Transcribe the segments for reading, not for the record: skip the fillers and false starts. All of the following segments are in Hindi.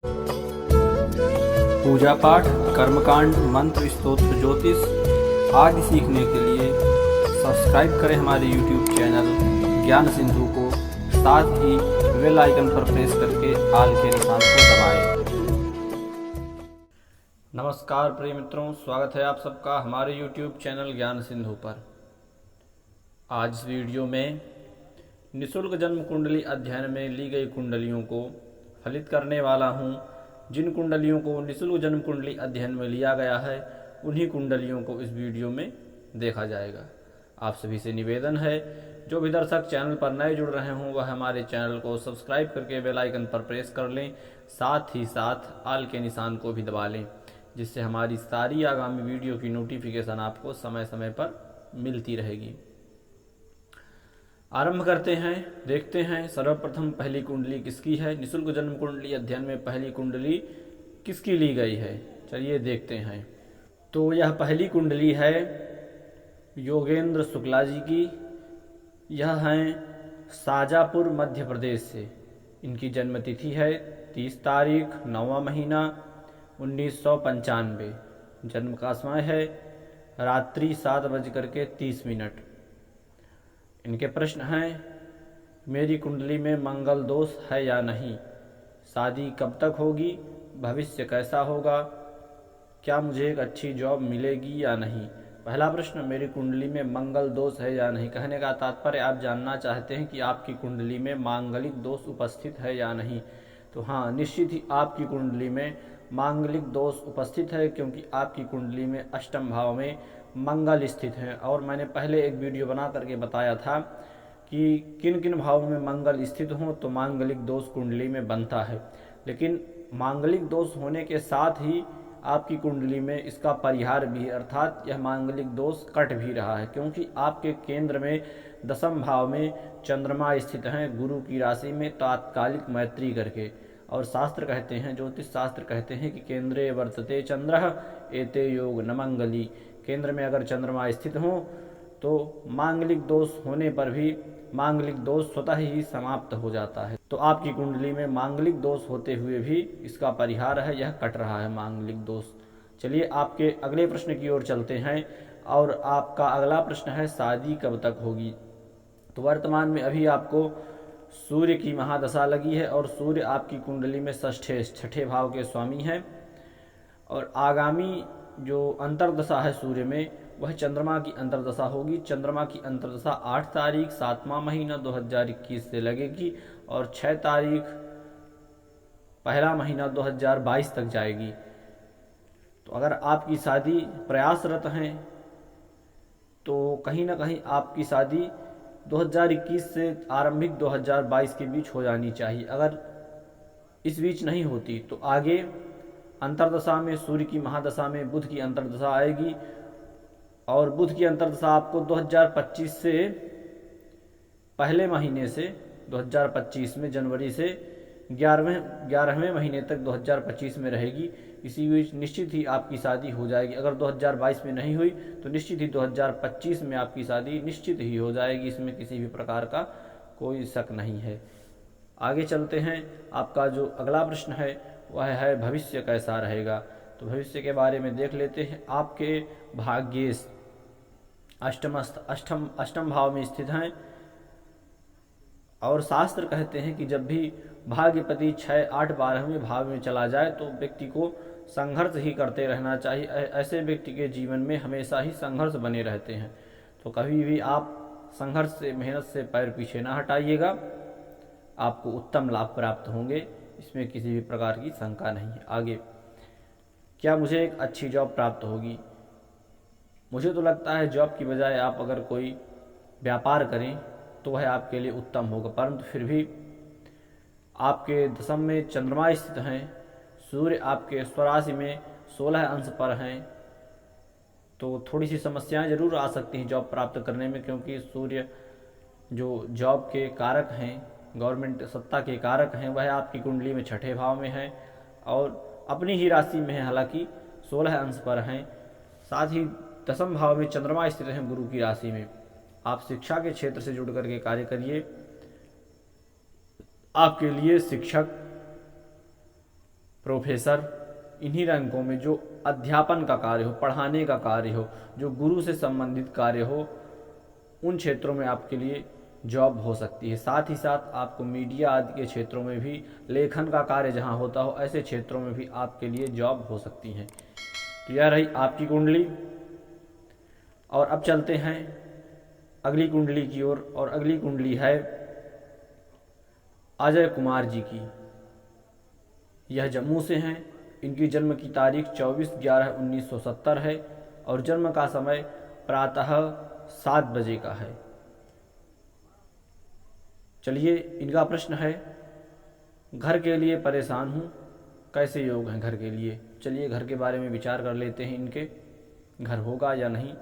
पूजा पाठ, कर्मकांड, मंत्र, स्तोत्र, ज्योतिष आदि सीखने के लिए सब्सक्राइब करें हमारे YouTube चैनल ज्ञान सिंधु को। साथ ही बेल आइकन पर प्रेस करके आल के निशान को दबाएं। नमस्कार प्रिय मित्रों, स्वागत है आप सबका हमारे YouTube चैनल ज्ञान सिंधु पर। आज इस वीडियो में निःशुल्क जन्म कुंडली अध्ययन में ली गई कुंडलियों को फलित करने वाला हूँ। जिन कुंडलियों को निःशुल्क जन्म कुंडली अध्ययन में लिया गया है उन्हीं कुंडलियों को इस वीडियो में देखा जाएगा। आप सभी से निवेदन है, जो भी दर्शक चैनल पर नए जुड़ रहे हों वह हमारे चैनल को सब्सक्राइब करके बेल आइकन पर प्रेस कर लें, साथ ही साथ आल के निशान को भी दबा लें, जिससे हमारी सारी आगामी वीडियो की नोटिफिकेशन आपको समय समय पर मिलती रहेगी। आरंभ करते हैं, देखते हैं सर्वप्रथम पहली कुंडली किसकी है। निःशुल्क जन्म कुंडली अध्ययन में पहली कुंडली किसकी ली गई है, चलिए देखते हैं। तो यह पहली कुंडली है योगेंद्र शुक्ला जी की। यह हैं शाजापुर मध्य प्रदेश से। इनकी जन्मतिथि है 30 तारीख 9वां महीना 1995। जन्म का समय है रात्रि 7:30। इनके प्रश्न हैं, मेरी कुंडली में मंगल दोष है या नहीं, शादी कब तक होगी, भविष्य कैसा होगा, क्या मुझे एक अच्छी जॉब मिलेगी या नहीं। पहला प्रश्न, मेरी कुंडली में मंगल दोष है या नहीं। कहने का तात्पर्य आप जानना चाहते हैं कि आपकी कुंडली में मांगलिक दोष उपस्थित है या नहीं। तो हाँ, निश्चित ही आपकी कुंडली में मांगलिक दोष उपस्थित है, क्योंकि आपकी कुंडली में अष्टम भाव में मंगल स्थित हैं। और मैंने पहले एक वीडियो बना करके बताया था कि किन किन भावों में मंगल स्थित हों तो मांगलिक दोष कुंडली में बनता है। लेकिन मांगलिक दोष होने के साथ ही आपकी कुंडली में इसका परिहार भी है, अर्थात यह मांगलिक दोष कट भी रहा है, क्योंकि आपके केंद्र में दसम भाव में चंद्रमा स्थित हैं, गुरु की राशि में तात्कालिक मैत्री करके। और शास्त्र कहते हैं, ज्योतिष शास्त्र कहते हैं कि केंद्रे वर्तते चंद्रः एते योग न मंगली। केंद्र में अगर चंद्रमा स्थित हो तो मांगलिक दोष होने पर भी मांगलिक दोष स्वतः ही समाप्त हो जाता है। तो आपकी कुंडली में मांगलिक दोष होते हुए भी इसका परिहार है, यह कट रहा है मांगलिक दोष। चलिए आपके अगले प्रश्न की ओर चलते हैं। और आपका अगला प्रश्न है, शादी कब तक होगी। तो वर्तमान में अभी आपको सूर्य की महादशा लगी है और सूर्य आपकी कुंडली में छठे भाव के स्वामी हैं। और आगामी जो अंतर्दशा है सूर्य में वह चंद्रमा की अंतर्दशा होगी। चंद्रमा की अंतर्दशा 8 तारीख 7वां महीना 2021 से लगेगी और 6 तारीख पहला महीना 2022 तक जाएगी। तो अगर आपकी शादी प्रयासरत हैं तो कहीं ना कहीं आपकी शादी 2021 से आरंभिक 2022 के बीच हो जानी चाहिए। अगर इस बीच नहीं होती तो आगे अंतर्दशा में सूर्य की महादशा में बुध की अंतर्दशा आएगी और बुध की अंतर्दशा आपको 2025 से पहले महीने से 2025 में जनवरी से 11वें महीने तक 2025 में रहेगी। इसी बीच निश्चित ही आपकी शादी हो जाएगी। अगर 2022 में नहीं हुई तो निश्चित ही 2025 में आपकी शादी निश्चित ही हो जाएगी, इसमें किसी भी प्रकार का कोई शक नहीं है। आगे चलते हैं, आपका जो अगला प्रश्न है वह है भविष्य कैसा रहेगा। तो भविष्य के बारे में देख लेते हैं। आपके भाग्येश अष्टम भाव में स्थित हैं और शास्त्र कहते हैं कि जब भी भाग्यपति 6, 8, 12वें भाव में चला जाए तो व्यक्ति को संघर्ष ही करते रहना चाहिए। ऐसे व्यक्ति के जीवन में हमेशा ही संघर्ष बने रहते हैं। तो कभी भी आप संघर्ष से, मेहनत से पैर पीछे ना हटाइएगा, आपको उत्तम लाभ प्राप्त होंगे, इसमें किसी भी प्रकार की शंका नहीं है। आगे, क्या मुझे एक अच्छी जॉब प्राप्त होगी। मुझे तो लगता है जॉब की बजाय आप अगर कोई व्यापार करें तो वह आपके लिए उत्तम होगा, परंतु फिर भी आपके दशम में चंद्रमा स्थित हैं, सूर्य आपके स्वराशि में 16 अंश पर हैं, तो थोड़ी सी समस्याएं जरूर आ सकती हैं जॉब प्राप्त करने में, क्योंकि सूर्य जो जॉब के कारक हैं, गवर्नमेंट सत्ता के कारक हैं, वह आपकी कुंडली में छठे भाव में हैं और अपनी ही राशि में है, हालांकि 16 अंश पर हैं। साथ ही दसम भाव में चंद्रमा स्थित हैं गुरु की राशि में। आप शिक्षा के क्षेत्र से जुड़ करके कार्य करिए, आपके लिए शिक्षक प्रोफेसर, इन्हीं रैंकों में जो अध्यापन का कार्य हो, पढ़ाने का कार्य हो, जो गुरु से संबंधित कार्य हो, उन क्षेत्रों में आपके लिए जॉब हो सकती है। साथ ही साथ आपको मीडिया आदि के क्षेत्रों में भी, लेखन का कार्य जहाँ होता हो, ऐसे क्षेत्रों में भी आपके लिए जॉब हो सकती है। तो यह रही आपकी कुंडली। और अब चलते हैं अगली कुंडली की ओर, और अगली कुंडली है अजय कुमार जी की। यह जम्मू से हैं। इनकी जन्म की तारीख 24/11/1970 है और जन्म का समय प्रातः 7 बजे का है। चलिए, इनका प्रश्न है, घर के लिए परेशान हूँ, कैसे योग हैं घर के लिए। चलिए घर के बारे में विचार कर लेते हैं। इनके घर होगा या नहीं,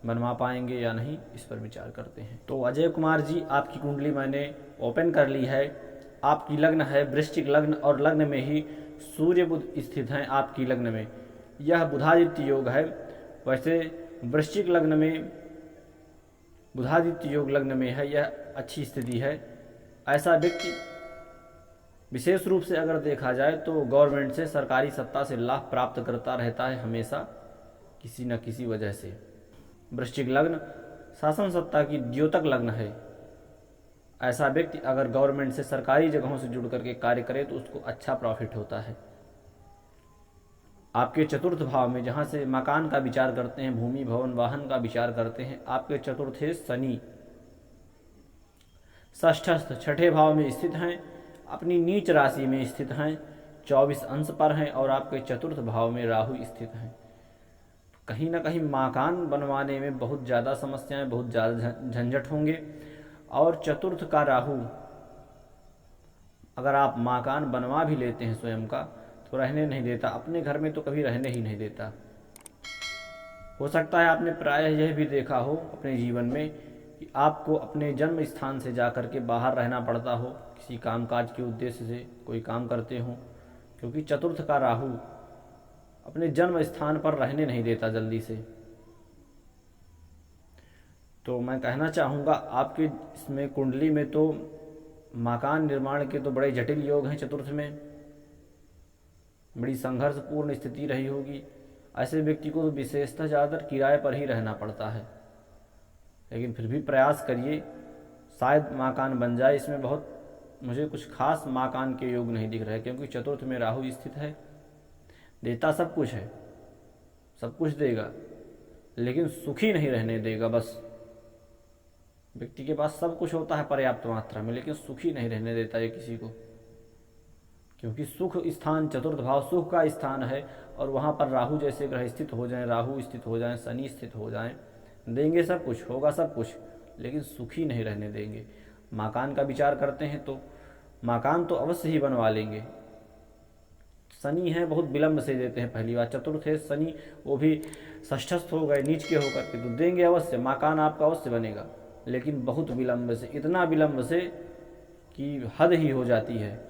बनवा पाएंगे या नहीं, इस पर विचार करते हैं। तो अजय कुमार जी, आपकी कुंडली मैंने ओपन कर ली है। आपकी लग्न है वृश्चिक लग्न और लग्न में ही सूर्य बुध स्थित हैं आपकी लग्न में। यह बुधादित्य योग है। वैसे वृश्चिक लग्न में बुधादित्य योग लग्न में है, यह अच्छी स्थिति है। ऐसा व्यक्ति विशेष रूप से अगर देखा जाए तो गवर्नमेंट से, सरकारी सत्ता से लाभ प्राप्त करता रहता है हमेशा, किसी न किसी वजह से। वृश्चिक लग्न शासन सत्ता की द्योतक लग्न है। ऐसा व्यक्ति अगर गवर्नमेंट से, सरकारी जगहों से जुड़ करके कार्य करे तो उसको अच्छा प्रॉफिट होता है। आपके चतुर्थ भाव में, जहाँ से मकान का विचार करते हैं, भूमि भवन वाहन का विचार करते हैं, आपके चतुर्थे शनि षष्ठस्थ छठे भाव में स्थित हैं, अपनी नीच राशि में स्थित हैं, 24 अंश पर हैं और आपके चतुर्थ भाव में राहु स्थित हैं। कहीं ना कहीं मकान बनवाने में बहुत ज़्यादा समस्याएं, बहुत ज़्यादा झंझट होंगे। और चतुर्थ का राहु, अगर आप मकान बनवा भी लेते हैं स्वयं का, तो रहने नहीं देता। अपने घर में तो कभी रहने ही नहीं देता। हो सकता है आपने प्रायः यह भी देखा हो अपने जीवन में कि आपको अपने जन्म स्थान से जाकर के बाहर रहना पड़ता हो, किसी कामकाज के उद्देश्य से कोई काम करते हो, क्योंकि चतुर्थ का राहु अपने जन्म स्थान पर रहने नहीं देता जल्दी से। तो मैं कहना चाहूँगा, आपके इसमें कुंडली में तो मकान निर्माण के तो बड़े जटिल योग हैं। चतुर्थ में बड़ी संघर्षपूर्ण स्थिति रही होगी। ऐसे व्यक्ति को तो विशेषतः ज़्यादातर किराए पर ही रहना पड़ता है, लेकिन फिर भी प्रयास करिए, शायद मकान बन जाए। इसमें बहुत मुझे कुछ खास मकान के योग नहीं दिख रहे, क्योंकि चतुर्थ में राहु स्थित है। देता सब कुछ है, सब कुछ देगा, लेकिन सुखी नहीं रहने देगा। बस व्यक्ति के पास सब कुछ होता है पर्याप्त मात्रा में, लेकिन सुखी नहीं रहने देता है किसी को, क्योंकि सुख स्थान, चतुर्थ भाव सुख का स्थान है, और वहाँ पर राहु जैसे ग्रह स्थित हो जाएं, राहु स्थित हो जाएं, शनि स्थित हो जाएं, देंगे सब कुछ, होगा सब कुछ, लेकिन सुखी नहीं रहने देंगे। मकान का विचार करते हैं तो मकान तो अवश्य ही बनवा लेंगे। शनि है, बहुत विलंब से देते हैं। पहली बात, चतुर्थ है शनि, वो भी षष्ठस्थ हो गए नीच के होकर के, तो देंगे अवश्य, मकान आपका अवश्य बनेगा, लेकिन बहुत विलंब से, इतना विलंब से कि हद ही हो जाती है।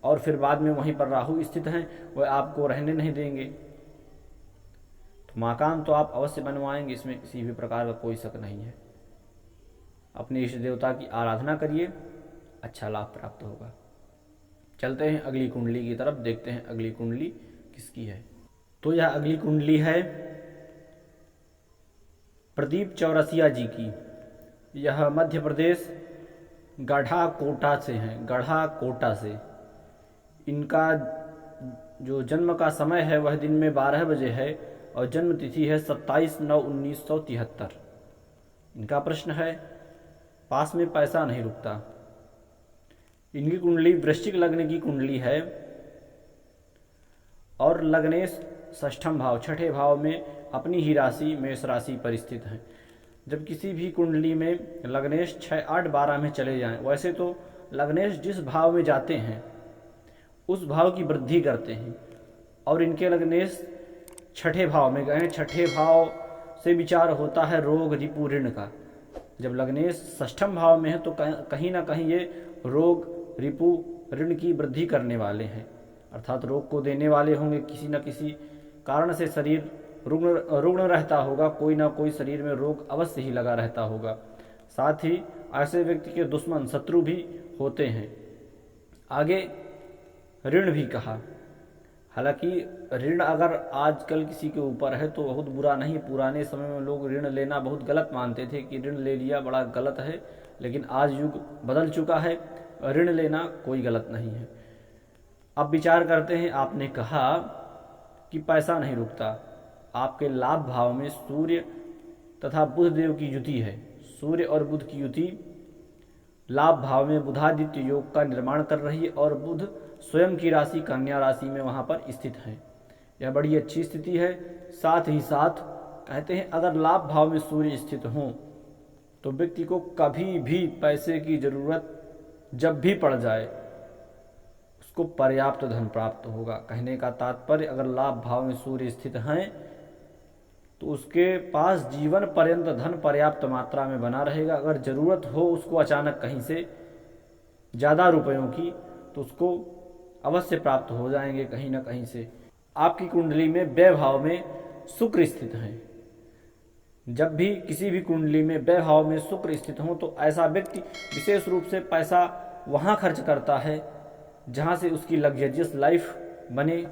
और फिर बाद में वहीं पर राहु स्थित हैं, वह आपको रहने नहीं देंगे। तो मकान तो आप अवश्य बनवाएंगे, इसमें किसी भी प्रकार का कोई शक नहीं है। अपने इष्ट देवता की आराधना करिए, अच्छा लाभ प्राप्त होगा। चलते हैं अगली कुंडली की तरफ, देखते हैं अगली कुंडली किसकी है। तो यह अगली कुंडली है प्रदीप चौरसिया जी की। यह मध्य प्रदेश गढ़ा कोटा से हैं, गढ़ा कोटा से। इनका जो जन्म का समय है वह दिन में 12 बजे है और जन्म तिथि है 27/9/1973। इनका प्रश्न है, पास में पैसा नहीं रुकता। इनकी कुंडली वृश्चिक लग्न की कुंडली है और लग्नेश षष्ठम भाव, छठे भाव में अपनी ही राशि मेष राशि पर स्थित है। जब किसी भी कुंडली में लग्नेश 6, 8, 12 में चले जाएं, वैसे तो लग्नेश जिस भाव में जाते हैं उस भाव की वृद्धि करते हैं, और इनके लग्नेश छठे भाव में गए। छठे भाव से विचार होता है रोग रिपु ऋण का। जब लग्नेश षष्ठम भाव में है तो कहीं ना कहीं ये रोग रिपु ऋण की वृद्धि करने वाले हैं, अर्थात रोग को देने वाले होंगे। किसी न किसी कारण से शरीर रुग्ण रहता होगा, कोई ना कोई शरीर में रोग अवश्य ही लगा रहता होगा। साथ ही ऐसे व्यक्ति के दुश्मन शत्रु भी होते हैं। आगे ऋण भी कहा, हालांकि ऋण अगर आजकल किसी के ऊपर है तो बहुत बुरा नहीं। पुराने समय में लोग ऋण लेना बहुत गलत मानते थे कि ऋण ले लिया बड़ा गलत है, लेकिन आज युग बदल चुका है, ऋण लेना कोई गलत नहीं है। अब विचार करते हैं, आपने कहा कि पैसा नहीं रुकता। आपके लाभ भाव में सूर्य तथा बुध देव की युति है। सूर्य और बुध की युति लाभ भाव में बुधादित्य योग का निर्माण कर रही है और बुध स्वयं की राशि कन्या राशि में वहाँ पर स्थित है। यह बड़ी अच्छी स्थिति है। साथ ही साथ कहते हैं अगर लाभ भाव में सूर्य स्थित हों तो व्यक्ति को कभी भी पैसे की ज़रूरत जब भी पड़ जाए उसको पर्याप्त धन प्राप्त होगा। कहने का तात्पर्य, अगर लाभ भाव में सूर्य स्थित हैं तो उसके पास जीवन पर्यंत धन पर्याप्त मात्रा में बना रहेगा। अगर ज़रूरत हो उसको अचानक कहीं से ज़्यादा रुपयों की तो उसको अवश्य प्राप्त हो जाएंगे कहीं ना कहीं से। आपकी कुंडली में व्यय भाव में शुक्र स्थित हैं। जब भी किसी भी कुंडली में व्यय भाव में शुक्र स्थित हो तो ऐसा व्यक्ति विशेष रूप से पैसा वहाँ खर्च करता है जहाँ से उसकी लग्जरियस लाइफ बने।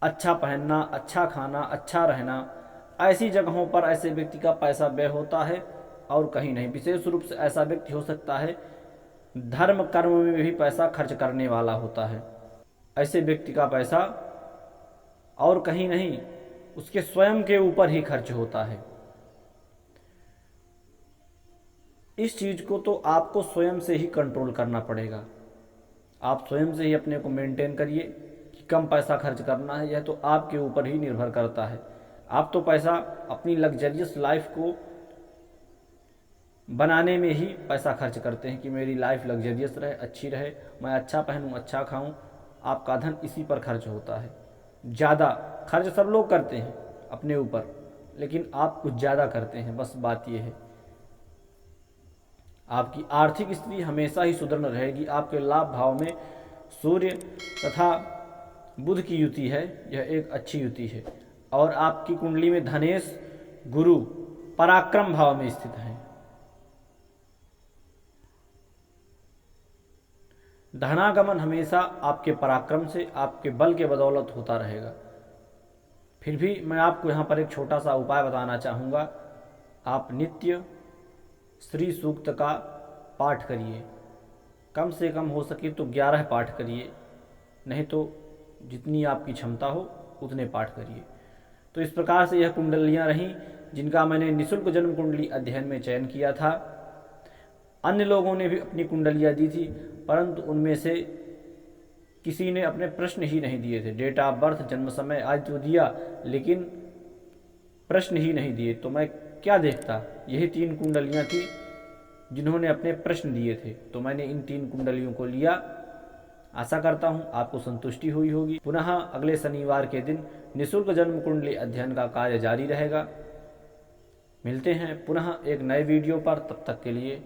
अच्छा पहनना, अच्छा खाना, अच्छा रहना, ऐसी जगहों पर ऐसे व्यक्ति का पैसा व्यय होता है और कहीं नहीं। विशेष रूप से ऐसा व्यक्ति हो सकता है धर्म कर्म में भी पैसा खर्च करने वाला होता है। ऐसे व्यक्ति का पैसा और कहीं नहीं, उसके स्वयं के ऊपर ही खर्च होता है। इस चीज़ को तो आपको स्वयं से ही कंट्रोल करना पड़ेगा। आप स्वयं से ही अपने को मेंटेन करिए कि कम पैसा खर्च करना है। यह तो आपके ऊपर ही निर्भर करता है। आप तो पैसा अपनी लग्जरियस लाइफ को बनाने में ही पैसा खर्च करते हैं कि मेरी लाइफ लग्जरियस रहे, अच्छी रहे, मैं अच्छा पहनूं, अच्छा खाऊं। आपका धन इसी पर खर्च होता है। ज़्यादा खर्च सब लोग करते हैं अपने ऊपर, लेकिन आप कुछ ज़्यादा करते हैं। बस बात यह है, आपकी आर्थिक स्थिति हमेशा ही सुदृढ़ रहेगी। आपके लाभ भाव में सूर्य तथा बुध की युति है, यह एक अच्छी युति है। और आपकी कुंडली में धनेश गुरु पराक्रम भाव में स्थित हैं। धनागमन हमेशा आपके पराक्रम से, आपके बल के बदौलत होता रहेगा। फिर भी मैं आपको यहाँ पर एक छोटा सा उपाय बताना चाहूँगा। आप नित्य श्री सूक्त का पाठ करिए। कम से कम हो सके तो 11 पाठ करिए, नहीं तो जितनी आपकी क्षमता हो उतने पाठ करिए। तो इस प्रकार से यह कुंडलियाँ रहीं जिनका मैंने निःशुल्क जन्म कुंडली अध्ययन में चयन किया था। अन्य लोगों ने भी अपनी कुंडलियाँ दी थी, परंतु उनमें से किसी ने अपने प्रश्न ही नहीं दिए थे। डेट ऑफ बर्थ, जन्म समय आज तो दिया, लेकिन प्रश्न ही नहीं दिए। तो मैं क्या देखता, यही 3 कुंडलियाँ थी जिन्होंने अपने प्रश्न दिए थे। तो मैंने इन 3 कुंडलियों को लिया। आशा करता हूँ आपको संतुष्टि हुई होगी। पुनः अगले शनिवार के दिन निःशुल्क जन्म कुंडली अध्ययन का कार्य जारी रहेगा। मिलते हैं पुनः एक नए वीडियो पर, तब तक के लिए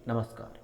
नमस्कार।